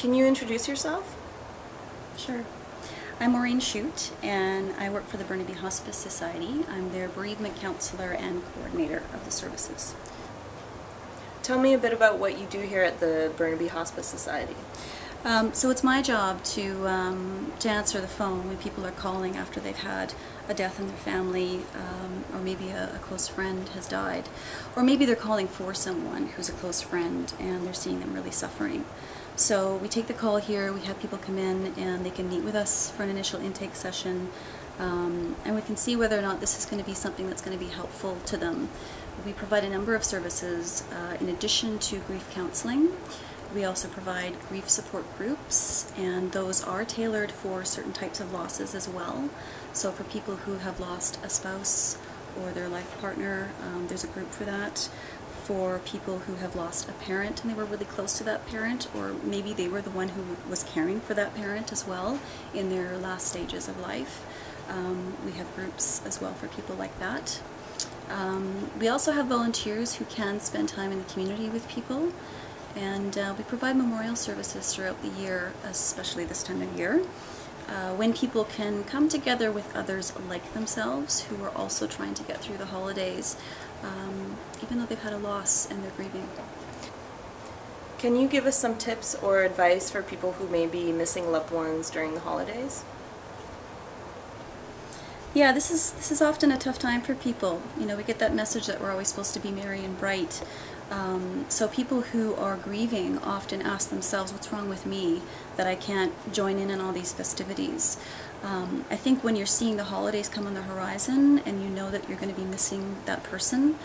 Can you introduce yourself? Sure. I'm Maureen Chute, and I work for the Burnaby Hospice Society. I'm their bereavement counselor and coordinator of the services. Tell me a bit about what you do here at the Burnaby Hospice Society. So it's my job to answer the phone when people are calling after they've had a death in their family, or maybe a close friend has died, or maybe they're calling for someone who's a close friend and they're seeing them really suffering. So we take the call here, we have people come in and they can meet with us for an initial intake session, and we can see whether or not this is going to be something that's going to be helpful to them. We provide a number of services in addition to grief counseling. We also provide grief support groups, and those are tailored for certain types of losses as well. So for people who have lost a spouse or their life partner, there's a group for that. For people who have lost a parent and they were really close to that parent, or maybe they were the one who was caring for that parent as well in their last stages of life. We have groups as well for people like that. We also have volunteers who can spend time in the community with people, and we provide memorial services throughout the year, especially this time of year, when people can come together with others like themselves who are also trying to get through the holidays, even though they've had a loss and they're grieving. Can you give us some tips or advice for people who may be missing loved ones during the holidays? Yeah, this is often a tough time for people. You know, we get that message that we're always supposed to be merry and bright. So people who are grieving often ask themselves, what's wrong with me that I can't join in all these festivities? I think when you're seeing the holidays come on the horizon and you know that you're going to be missing that person,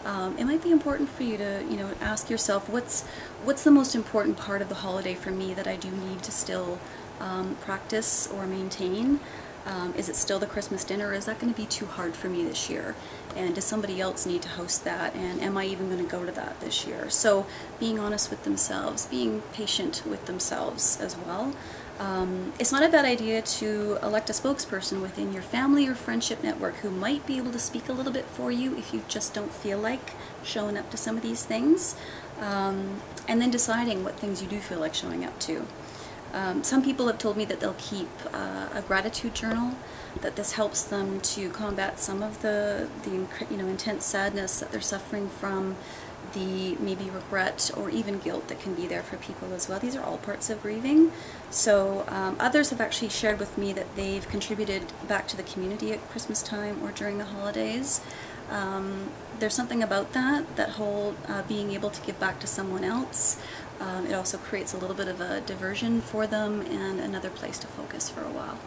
it might be important for you to, ask yourself, what's the most important part of the holiday for me that I do need to still practice or maintain? Is it still the Christmas dinner, or is that going to be too hard for me this year? And does somebody else need to host that? And am I even going to go to that this year? So being honest with themselves, being patient with themselves as well. It's not a bad idea to elect a spokesperson within your family or friendship network who might be able to speak a little bit for you if you just don't feel like showing up to some of these things. And then deciding what things you do feel like showing up to. Some people have told me that they'll keep a gratitude journal, that this helps them to combat some of the intense sadness that they're suffering from, the maybe regret or even guilt that can be there for people as well. These are all parts of grieving. So others have actually shared with me that they've contributed back to the community at Christmas time or during the holidays. There's something about that whole being able to give back to someone else. It also creates a little bit of a diversion for them and another place to focus for a while.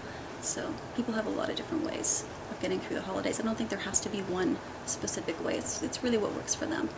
So people have a lot of different ways of getting through the holidays. I don't think there has to be one specific way. It's really what works for them.